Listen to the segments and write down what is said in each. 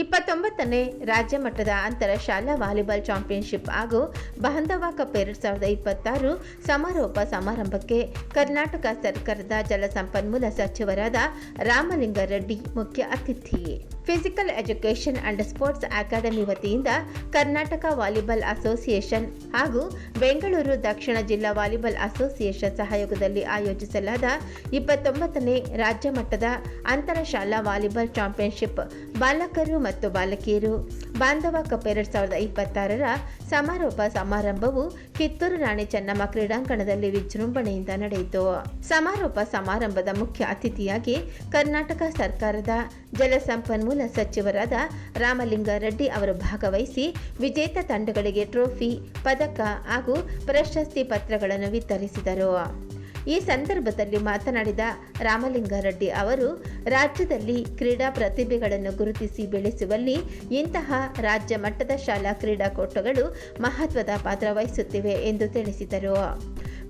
29ನೇ ರಾಜ್ಯ ಮಟ್ಟದ ಅಂತರ ಶಾಲಾ ವಾಲಿಬಾಲ್ ಚಾಂಪಿಯನ್ಶಿಪ್ ಹಾಗೂ ಬಾಂಧವ ಕಪ್ 2026 ಸಮಾರೋಪ ಸಮಾರಂಭಕ್ಕೆ ಕರ್ನಾಟಕ ಸರ್ಕಾರದ ಜಲಸಂಪನ್ಮೂಲ ಸಚಿವರಾದ ರಾಮಲಿಂಗಾರೆಡ್ಡಿ ಮುಖ್ಯ ಅತಿಥಿ. Physical education and sports academy ವತಿಯಿಂದ ಕರ್ನಾಟಕ ವಾಲಿಬಾಲ್ ಅಸೋಸಿಯೇಷನ್ ಹಾಗೂ ಬೆಂಗಳೂರು ದಕ್ಷಿಣ ಜಿಲ್ಲಾ ವಾಲಿಬಾಲ್ ಅಸೋಸಿಯೇಷನ್ ಸಹಯೋಗದಲ್ಲಿ ಆಯೋಜಿಸಲಾದ 29ನೇ ರಾಜ್ಯ ಮಟ್ಟದ ಅಂತರ ಶಾಲಾ ವಾಲಿಬಾಲ್ ಚಾಂಪಿಯನ್ಶಿಪ್ ಬಾಲಕರು ಮತ್ತು ಬಾಲಕಿಯರು ಬಾಂಧವ ಕಪ್ 2026ರ ಸಮಾರೋಪ ಸಮಾರಂಭವು ಕಿತ್ತೂರು ರಾಣಿ ಚೆನ್ನಮ್ಮ ಕ್ರೀಡಾಂಗಣದಲ್ಲಿ ವಿಜೃಂಭಣೆಯಿಂದ ನಡೆಯಿತು. ಸಮಾರೋಪ ಸಮಾರಂಭದ ಮುಖ್ಯ ಅತಿಥಿಯಾಗಿ ಕರ್ನಾಟಕ ಸರ್ಕಾರದ ಜಲಸಂಪನ್ಮೂಲ ಸಚಿವರಾದ ರಾಮಲಿಂಗಾರೆಡ್ಡಿ ಅವರು ಭಾಗವಹಿಸಿ ವಿಜೇತ ತಂಡಗಳಿಗೆ ಟ್ರೋಫಿ, ಪದಕ ಹಾಗೂ ಪ್ರಶಸ್ತಿ ಪತ್ರಗಳನ್ನು ವಿತರಿಸಿದರು. ಈ ಸಂದರ್ಭದಲ್ಲಿ ಮಾತನಾಡಿದ ರಾಮಲಿಂಗಾರೆಡ್ಡಿ ಅವರು, ರಾಜ್ಯದಲ್ಲಿ ಕ್ರೀಡಾ ಪ್ರತಿಭೆಗಳನ್ನು ಗುರುತಿಸಿ ಬೆಳೆಸುವಲ್ಲಿ ಇಂತಹ ರಾಜ್ಯ ಮಟ್ಟದ ಶಾಲಾ ಕ್ರೀಡಾಕೂಟಗಳು ಮಹತ್ವದ ಪಾತ್ರ ವಹಿಸುತ್ತಿವೆ ಎಂದು ತಿಳಿಸಿದರು.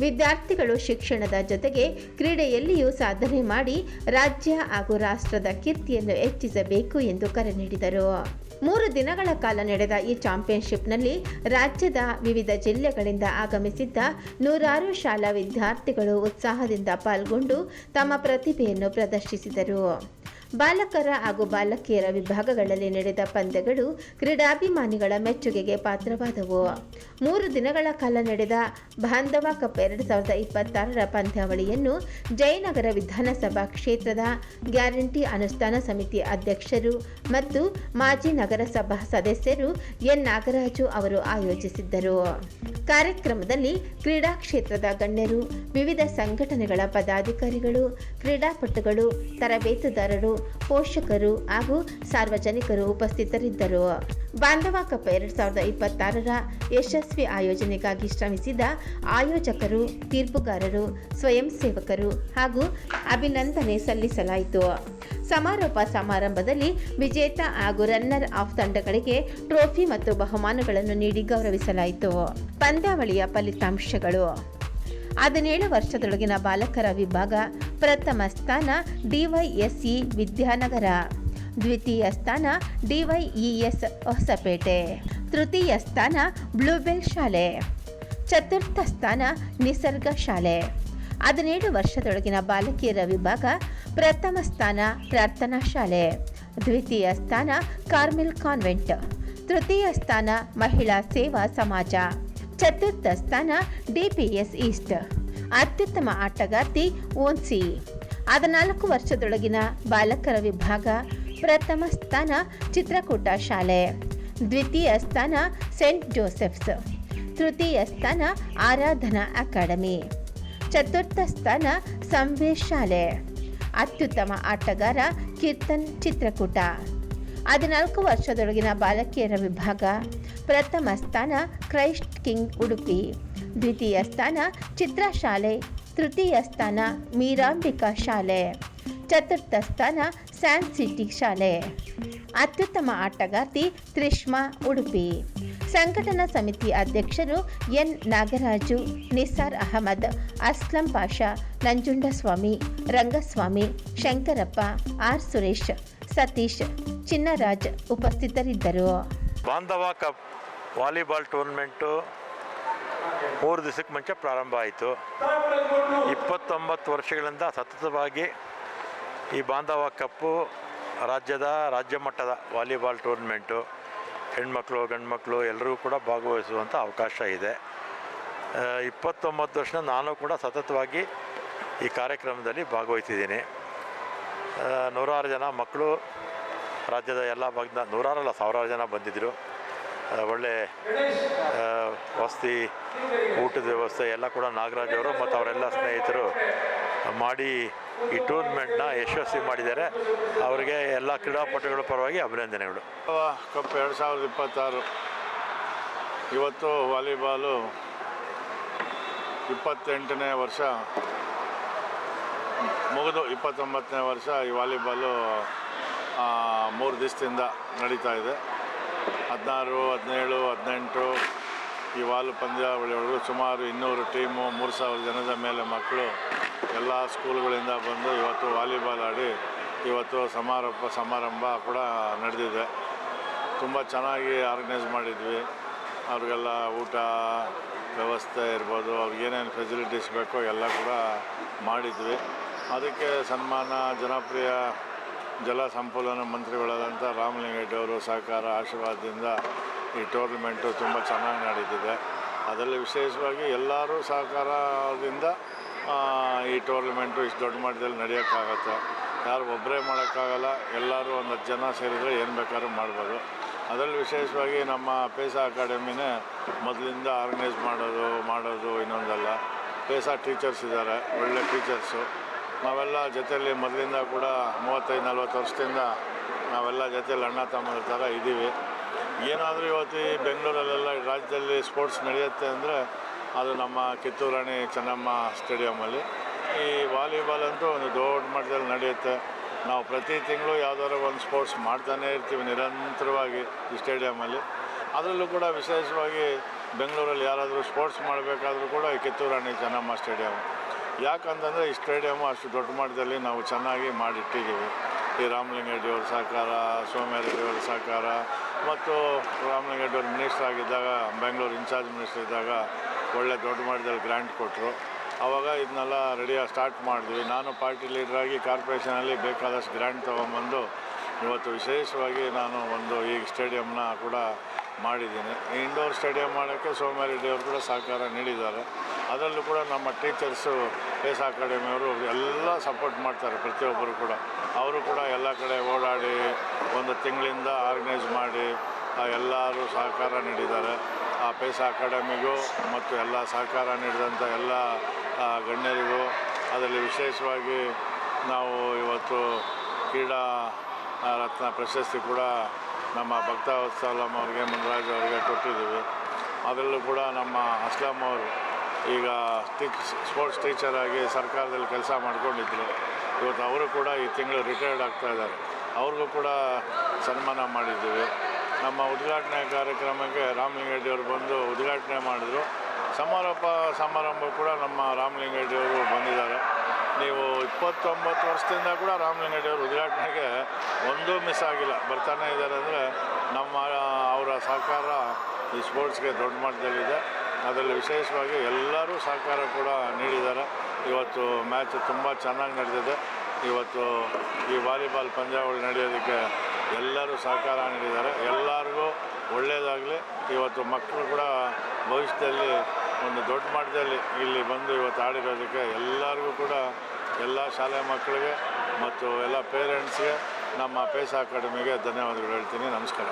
ವಿದ್ಯಾರ್ಥಿಗಳು ಶಿಕ್ಷಣದ ಜೊತೆಗೆ ಕ್ರೀಡೆಯಲ್ಲಿಯೂ ಸಾಧನೆ ಮಾಡಿ ರಾಜ್ಯ ಹಾಗೂ ರಾಷ್ಟ್ರದ ಕೀರ್ತಿಯನ್ನು ಹೆಚ್ಚಿಸಬೇಕು ಎಂದು ಕರೆ ನೀಡಿದರು. 3 ದಿನಗಳ ಕಾಲ ನಡೆದ ಈ ಚಾಂಪಿಯನ್ಶಿಪ್ನಲ್ಲಿ ರಾಜ್ಯದ ವಿವಿಧ ಜಿಲ್ಲೆಗಳಿಂದ ಆಗಮಿಸಿದ್ದ ನೂರಾರು ಶಾಲಾ ವಿದ್ಯಾರ್ಥಿಗಳು ಉತ್ಸಾಹದಿಂದ ಪಾಲ್ಗೊಂಡು ತಮ್ಮ ಪ್ರತಿಭೆಯನ್ನು ಪ್ರದರ್ಶಿಸಿದರು. ಬಾಲಕರ ಹಾಗೂ ಬಾಲಕಿಯರ ವಿಭಾಗಗಳಲ್ಲಿ ನಡೆದ ಪಂದ್ಯಗಳು ಕ್ರೀಡಾಭಿಮಾನಿಗಳ ಮೆಚ್ಚುಗೆಗೆ ಪಾತ್ರವಾದವು. 3 ದಿನಗಳ ಕಾಲ ನಡೆದ ಬಾಂಧವ ಕಪ್ 2026ರ ಪಂದ್ಯಾವಳಿಯನ್ನು ಜಯನಗರ ವಿಧಾನಸಭಾ ಕ್ಷೇತ್ರದ ಗ್ಯಾರಂಟಿ ಅನುಷ್ಠಾನ ಸಮಿತಿ ಅಧ್ಯಕ್ಷರು ಮತ್ತು ಮಾಜಿ ನಗರಸಭಾ ಸದಸ್ಯರು ಎನ್ ನಾಗರಾಜು ಅವರು ಆಯೋಜಿಸಿದ್ದರು. ಕಾರ್ಯಕ್ರಮದಲ್ಲಿ ಕ್ರೀಡಾ ಕ್ಷೇತ್ರದ ಗಣ್ಯರು, ವಿವಿಧ ಸಂಘಟನೆಗಳ ಪದಾಧಿಕಾರಿಗಳು, ಕ್ರೀಡಾಪಟುಗಳು, ತರಬೇತುದಾರರು, ಪೋಷಕರು ಹಾಗೂ ಸಾರ್ವಜನಿಕರು ಉಪಸ್ಥಿತರಿದ್ದರು. ಬಾಂಧವ ಕಪ್ 2026ರ ಯಶಸ್ವಿ ಆಯೋಜನೆಗಾಗಿ ಶ್ರಮಿಸಿದ ಆಯೋಜಕರು, ತೀರ್ಪುಗಾರರು, ಸ್ವಯಂ ಸೇವಕರು ಹಾಗೂ ಅಭಿನಂದನೆ ಸಲ್ಲಿಸಲಾಯಿತು. ಸಮಾರೋಪ ಸಮಾರಂಭದಲ್ಲಿ ವಿಜೇತ ಹಾಗೂ ರನ್ನರ್ ಆಫ್ ತಂಡಗಳಿಗೆ ಟ್ರೋಫಿ ಮತ್ತು ಬಹುಮಾನಗಳನ್ನು ನೀಡಿ ಗೌರವಿಸಲಾಯಿತು. ಪಂದ್ಯಾವಳಿಯ ಫಲಿತಾಂಶಗಳು: 17 ವರ್ಷದೊಳಗಿನ ಬಾಲಕರ ವಿಭಾಗ ಪ್ರಥಮ ಸ್ಥಾನ ಡಿವೈಎಸ್ಇ ವಿದ್ಯಾನಗರ, ದ್ವಿತೀಯ ಸ್ಥಾನ ಡಿವೈಇಎಸ್ ಹೊಸಪೇಟೆ, ತೃತೀಯ ಸ್ಥಾನ ಬ್ಲೂಬೆಲ್ ಶಾಲೆ, ಚತುರ್ಥ ಸ್ಥಾನ ನಿಸರ್ಗ ಶಾಲೆ. 17 ವರ್ಷದೊಳಗಿನ ಬಾಲಕಿಯರ ವಿಭಾಗ ಪ್ರಥಮ ಸ್ಥಾನ ಪ್ರಾರ್ಥನಾ ಶಾಲೆ, ದ್ವಿತೀಯ ಸ್ಥಾನ ಕಾರ್ಮೆಲ್ ಕಾನ್ವೆಂಟ್, ತೃತೀಯ ಸ್ಥಾನ ಮಹಿಳಾ ಸೇವಾ ಸಮಾಜ, ಚತುರ್ಥ ಸ್ಥಾನ ಡಿಪಿಎಸ್ ಈಸ್ಟ್. ಅತ್ಯುತ್ತಮ ಆಟಗಾರ್ತಿ ಓನ್ಸಿ. 14 ವರ್ಷದೊಳಗಿನ ಬಾಲಕರ ವಿಭಾಗ ಪ್ರಥಮ ಸ್ಥಾನ ಚಿತ್ರಕೂಟ ಶಾಲೆ, ದ್ವಿತೀಯ ಸ್ಥಾನ ಸೆಂಟ್ ಜೋಸೆಫ್ಸ್, ತೃತೀಯ ಸ್ಥಾನ ಆರಾಧನಾ ಅಕಾಡೆಮಿ, ಚತುರ್ಥ ಸ್ಥಾನ ಸಂವೇಶ್ ಶಾಲೆ. ಅತ್ಯುತ್ತಮ ಆಟಗಾರ ಕೀರ್ತನ್ ಚಿತ್ರಕೂಟ. 14 ವರ್ಷದೊಳಗಿನ ಬಾಲಕಿಯರ ವಿಭಾಗ ಪ್ರಥಮ ಸ್ಥಾನ ಕ್ರೈಸ್ಟ್ ಕಿಂಗ್ ಉಡುಪಿ, ದ್ವಿತೀಯ ಸ್ಥಾನ ಚಿತ್ರ ಶಾಲೆ, ತೃತೀಯ ಸ್ಥಾನ ಮೀರಾಂಬಿಕಾ ಶಾಲೆ, ಚತುರ್ಥ ಸ್ಥಾನ ಸ್ಯಾನ್ ಸಿಟಿ ಶಾಲೆ. ಅತ್ಯುತ್ತಮ ಆಟಗಾರ್ತಿ ತ್ರಿಷ್ಮಾ ಉಡುಪಿ. ಸಂಘಟನಾ ಸಮಿತಿ ಅಧ್ಯಕ್ಷರು ಎನ್ ನಾಗರಾಜು, ನಿಸಾರ್ ಅಹಮದ್, ಅಸ್ಲಂ ಪಾಷಾ, ನಂಜುಂಡಸ್ವಾಮಿ, ರಂಗಸ್ವಾಮಿ, ಶಂಕರಪ್ಪ, ಆರ್ ಸುರೇಶ್, ಸತೀಶ್, ಚಿನ್ನರಾಜ್ ಉಪಸ್ಥಿತರಿದ್ದರು. ಬಾಂಧವ ಕಪ್ ವಾಲಿಬಾಲ್ ಟೂರ್ನಮೆಂಟು 3 ದಿವಸಕ್ಕೆ ಮುಂಚೆ ಪ್ರಾರಂಭ ಆಯಿತು. 29 ವರ್ಷಗಳಿಂದ ಸತತವಾಗಿ ಈ ಬಾಂಧವ ಕಪ್ಪು ರಾಜ್ಯ ಮಟ್ಟದ ವಾಲಿಬಾಲ್ ಟೂರ್ನಮೆಂಟು ಹೆಣ್ಮಕ್ಳು ಗಂಡ್ಮಕ್ಳು ಎಲ್ಲರೂ ಕೂಡ ಭಾಗವಹಿಸುವಂಥ ಅವಕಾಶ ಇದೆ. 29 ವರ್ಷ ನಾನು ಕೂಡ ಸತತವಾಗಿ ಈ ಕಾರ್ಯಕ್ರಮದಲ್ಲಿ ಭಾಗವಹಿಸಿದ್ದೀನಿ. ನೂರಾರು ಜನ ಮಕ್ಕಳು ರಾಜ್ಯದ ಎಲ್ಲ ಭಾಗದ ನೂರಾರಲ್ಲ ಸಾವಿರಾರು ಜನ ಬಂದಿದ್ದರು. ಒಳ್ಳೆ ವಸತಿ ಊಟದ ವ್ಯವಸ್ಥೆ ಎಲ್ಲ ಕೂಡ ನಾಗರಾಜ್ ಅವರು ಮತ್ತು ಅವರೆಲ್ಲ ಸ್ನೇಹಿತರು ಮಾಡಿ ಈ ಟೂರ್ನಮೆಂಟ್ನ ಯಶಸ್ವಿ ಮಾಡಿದ್ದಾರೆ. ಅವರಿಗೆ ಎಲ್ಲ ಕ್ರೀಡಾಪಟುಗಳ ಪರವಾಗಿ ಅಭಿನಂದನೆಗಳು. ಕಪ್ 2026 ಇವತ್ತು ವಾಲಿಬಾಲು 28ನೇ ವರ್ಷ ಮುಗಿದು 29ನೇ ವರ್ಷ ಈ ವಾಲಿಬಾಲು 3 ದಿವಸದಿಂದ ನಡೀತಾ ಇದೆ. 16, 17, 18 ಈ ವಾಲು ಪಂದ್ಯಾವಳಿಯೊಳಗೂ ಸುಮಾರು 200 ಟೀಮು 3000 ಜನದ ಮೇಲೆ ಮಕ್ಕಳು ಎಲ್ಲ ಸ್ಕೂಲ್ಗಳಿಂದ ಬಂದು ಇವತ್ತು ವಾಲಿಬಾಲ್ ಆಡಿ ಇವತ್ತು ಸಮಾರಂಭ ಕೂಡ ನಡೆದಿದೆ. ತುಂಬ ಚೆನ್ನಾಗಿ ಆರ್ಗನೈಸ್ ಮಾಡಿದ್ವಿ. ಅವ್ರಿಗೆಲ್ಲ ಊಟ ವ್ಯವಸ್ಥೆ ಇರ್ಬೋದು, ಅವ್ರಿಗೆ ಏನೇನು ಫೆಸಿಲಿಟೀಸ್ ಬೇಕೋ ಎಲ್ಲ ಕೂಡ ಮಾಡಿದ್ವಿ. ಅದಕ್ಕೆ ಸನ್ಮಾನ ಜನಪ್ರಿಯ ಜಲ ಸಂಪನ್ಮೂಲ ಮಂತ್ರಿಗಳಾದಂಥ ರಾಮಲಿಂಗಾರೆಡ್ಡಿ ಅವರು ಸಹಕಾರ ಆಶೀರ್ವಾದದಿಂದ ಈ ಟೂರ್ನಮೆಂಟು ತುಂಬ ಚೆನ್ನಾಗಿ ನಡೀತಿದೆ. ಅದರಲ್ಲಿ ವಿಶೇಷವಾಗಿ ಎಲ್ಲರೂ ಸಹಕಾರದಿಂದ ಈ ಟೂರ್ನಮೆಂಟು ಇಷ್ಟು ದೊಡ್ಡ ಮಟ್ಟದಲ್ಲಿ ನಡೆಯೋಕ್ಕಾಗತ್ತೆ. ಯಾರು ಒಬ್ಬರೇ ಮಾಡೋಕ್ಕಾಗಲ್ಲ, ಎಲ್ಲರೂ ಒಂದು 10 ಜನ ಸೇರಿದರೆ ಏನು ಬೇಕಾದ್ರೂ ಮಾಡ್ಬೋದು. ಅದರಲ್ಲಿ ವಿಶೇಷವಾಗಿ ನಮ್ಮ ಪೇಸಾ ಅಕಾಡೆಮಿನೇ ಮೊದಲಿಂದ ಆರ್ಗನೈಸ್ ಮಾಡೋದು ಇನ್ನೊಂದಲ್ಲ. ಪೇಸಾ ಟೀಚರ್ಸ್ ಇದ್ದಾರೆ, ಒಳ್ಳೆ ಟೀಚರ್ಸು. ನಾವೆಲ್ಲ ಜೊತೆಯಲ್ಲಿ ಮೊದಲಿಂದ ಕೂಡ 35-40 ವರ್ಷದಿಂದ ನಾವೆಲ್ಲ ಜೊತೆಯಲ್ಲಿ ಅಣ್ಣ ತಮ್ಮರ ಥರ ಇದ್ದೀವಿ. ಏನಾದರೂ ಇವತ್ತು ಈ ಬೆಂಗಳೂರಲ್ಲೆಲ್ಲ ರಾಜ್ಯದಲ್ಲಿ ಸ್ಪೋರ್ಟ್ಸ್ ನಡೆಯುತ್ತೆ ಅಂದರೆ ಅದು ನಮ್ಮ ಕಿತ್ತೂರು ರಾಣಿ ಚೆನ್ನಮ್ಮ ಸ್ಟೇಡಿಯಮಲ್ಲಿ. ಈ ವಾಲಿಬಾಲ್ ಅಂತೂ ಒಂದು ದೊಡ್ಡ ಮಟ್ಟದಲ್ಲಿ ನಡೆಯುತ್ತೆ. ನಾವು ಪ್ರತಿ ತಿಂಗಳು ಯಾವುದಾದ್ರು ಒಂದು ಸ್ಪೋರ್ಟ್ಸ್ ಮಾಡ್ತಾನೇ ಇರ್ತೀವಿ ನಿರಂತರವಾಗಿ ಈ ಸ್ಟೇಡಿಯಮಲ್ಲಿ. ಅದರಲ್ಲೂ ಕೂಡ ವಿಶೇಷವಾಗಿ ಬೆಂಗಳೂರಲ್ಲಿ ಯಾರಾದರೂ ಸ್ಪೋರ್ಟ್ಸ್ ಮಾಡಬೇಕಾದ್ರೂ ಕೂಡ ಈ ಕಿತ್ತೂರು ರಾಣಿ ಚೆನ್ನಮ್ಮ ಸ್ಟೇಡಿಯಮ್. ಯಾಕಂತಂದರೆ ಈ ಸ್ಟೇಡಿಯಮ್ಮು ಅಷ್ಟು ದೊಡ್ಡ ಮಟ್ಟದಲ್ಲಿ ನಾವು ಚೆನ್ನಾಗಿ ಮಾಡಿಟ್ಟಿದ್ದೀವಿ. ಈ ರಾಮಲಿಂಗಾರೆಡ್ಡಿ ಅವ್ರ ಸಹಕಾರ, ಸೋಮ್ಯಾರೆಡ್ಡಿ ಅವ್ರ ಸಹಕಾರ, ಮತ್ತು ರಾಮಲಿಂಗಾರೆಡ್ಡಿ ಅವರು ಮಿನಿಸ್ಟರ್ ಆಗಿದ್ದಾಗ, ಬೆಂಗಳೂರು ಇನ್ಚಾರ್ಜ್ ಮಿನಿಸ್ಟರ್ ಇದ್ದಾಗ ಒಳ್ಳೆ ದೊಡ್ಡ ಮಟ್ಟದಲ್ಲಿ ಗ್ರ್ಯಾಂಟ್ ಕೊಟ್ಟರು. ಆವಾಗ ಇದನ್ನೆಲ್ಲ ರೆಡಿಯಾಗಿ ಸ್ಟಾರ್ಟ್ ಮಾಡಿದ್ವಿ. ನಾನು ಪಾರ್ಟಿ ಲೀಡ್ರಾಗಿ ಕಾರ್ಪೊರೇಷನಲ್ಲಿ ಬೇಕಾದಷ್ಟು ಗ್ರ್ಯಾಂಟ್ ತೊಗೊಂಬಂದು ಇವತ್ತು ವಿಶೇಷವಾಗಿ ನಾನು ಒಂದು ಈ ಸ್ಟೇಡಿಯಮ್ನ ಕೂಡ ಮಾಡಿದ್ದೀನಿ. ಇಂಡೋರ್ ಸ್ಟೇಡಿಯಂ ಮಾಡೋಕ್ಕೆ ಸೋಮ್ಯಾರೆಡ್ಡಿ ಅವರು ಕೂಡ ಸಹಕಾರ ನೀಡಿದ್ದಾರೆ. ಅದರಲ್ಲೂ ಕೂಡ ನಮ್ಮ ಟೀಚರ್ಸು ಪೇಸಾ ಅಕಾಡೆಮಿಯವರು ಎಲ್ಲ ಸಪೋರ್ಟ್ ಮಾಡ್ತಾರೆ. ಪ್ರತಿಯೊಬ್ಬರು ಕೂಡ ಅವರು ಕೂಡ ಎಲ್ಲ ಕಡೆ ಓಡಾಡಿ ಒಂದು ತಿಂಗಳಿಂದ ಆರ್ಗನೈಸ್ ಮಾಡಿ ಎಲ್ಲರೂ ಸಹಕಾರ ನೀಡಿದ್ದಾರೆ. ಆ ಪೇಸಾ ಅಕಾಡೆಮಿಗೂ ಮತ್ತು ಎಲ್ಲ ಸಹಕಾರ ನೀಡಿದಂಥ ಎಲ್ಲ ಗಣ್ಯರಿಗೂ, ಅದರಲ್ಲಿ ವಿಶೇಷವಾಗಿ ನಾವು ಇವತ್ತು ಕ್ರೀಡಾ ರತ್ನ ಪ್ರಶಸ್ತಿ ಕೂಡ ನಮ್ಮ ಭಕ್ತವತ್ಸಲಂ ಅವರಿಗೆ, ಮುನ್ರಾಜ್ ಅವರಿಗೆ ಕೊಟ್ಟಿದ್ದೀವಿ. ಅದರಲ್ಲೂ ಕೂಡ ನಮ್ಮ ಅಸ್ಲಂ ಅವರು ಈಗ ಸ್ಪೋರ್ಟ್ಸ್ ಟೀಚರಾಗಿ ಸರ್ಕಾರದಲ್ಲಿ ಕೆಲಸ ಮಾಡ್ಕೊಂಡಿದ್ರು. ಇವತ್ತು ಅವರು ಕೂಡ ಈ ತಿಂಗಳು ರಿಟೈರ್ಡ್ ಆಗ್ತಾಯಿದ್ದಾರೆ. ಅವ್ರಿಗೂ ಕೂಡ ಸನ್ಮಾನ ಮಾಡಿದ್ದೀವಿ. ನಮ್ಮ ಉದ್ಘಾಟನೆ ಕಾರ್ಯಕ್ರಮಕ್ಕೆ ರಾಮಲಿಂಗಾರೆಡ್ಡಿ ಅವರು ಬಂದು ಉದ್ಘಾಟನೆ ಮಾಡಿದರು. ಸಮಾರಂಭ ಕೂಡ ನಮ್ಮ ರಾಮಲಿಂಗಾರೆಡ್ಡಿ ಅವರು ಬಂದಿದ್ದಾರೆ. ನೀವು 29 ವರ್ಷದಿಂದ ಕೂಡ ರಾಮಲಿಂಗಾರೆಡ್ಡಿ ಅವರು ಉದ್ಘಾಟನೆಗೆ ಒಂದೂ ಮಿಸ್ ಆಗಿಲ್ಲ, ಬರ್ತಾನೆ ಇದ್ದಾರೆ. ಅಂದರೆ ಅವರ ಸಹಕಾರ ಈ ಸ್ಪೋರ್ಟ್ಸ್ಗೆ ದೊಡ್ಡ ಮಟ್ಟದಲ್ಲಿದೆ. ಅದರಲ್ಲಿ ವಿಶೇಷವಾಗಿ ಎಲ್ಲರೂ ಸಹಕಾರ ಕೂಡ ನೀಡಿದ್ದಾರೆ. ಇವತ್ತು ಮ್ಯಾಚ್ ತುಂಬ ಚೆನ್ನಾಗಿ ನಡೆದಿದೆ. ಇವತ್ತು ಈ ವಾಲಿಬಾಲ್ ಪಂದ್ಯಾವಳಿ ನಡೆಯೋದಕ್ಕೆ ಎಲ್ಲರೂ ಸಹಕಾರ ನೀಡಿದ್ದಾರೆ. ಎಲ್ಲರಿಗೂ ಒಳ್ಳೆಯದಾಗಲಿ. ಇವತ್ತು ಮಕ್ಕಳು ಕೂಡ ಭವಿಷ್ಯದಲ್ಲಿ ಒಂದು ದೊಡ್ಡ ಮಟ್ಟದಲ್ಲಿ ಇಲ್ಲಿ ಬಂದು ಇವತ್ತು ಆಡಿರೋದಕ್ಕೆ ಎಲ್ಲರಿಗೂ ಕೂಡ, ಎಲ್ಲ ಶಾಲೆ ಮಕ್ಕಳಿಗೆ ಮತ್ತು ಎಲ್ಲ ಪೇರೆಂಟ್ಸ್ಗೆ, ನಮ್ಮ ಪೇಸಾ ಅಕಾಡೆಮಿಗೆ ಧನ್ಯವಾದಗಳು ಹೇಳ್ತೀನಿ. ನಮಸ್ಕಾರ.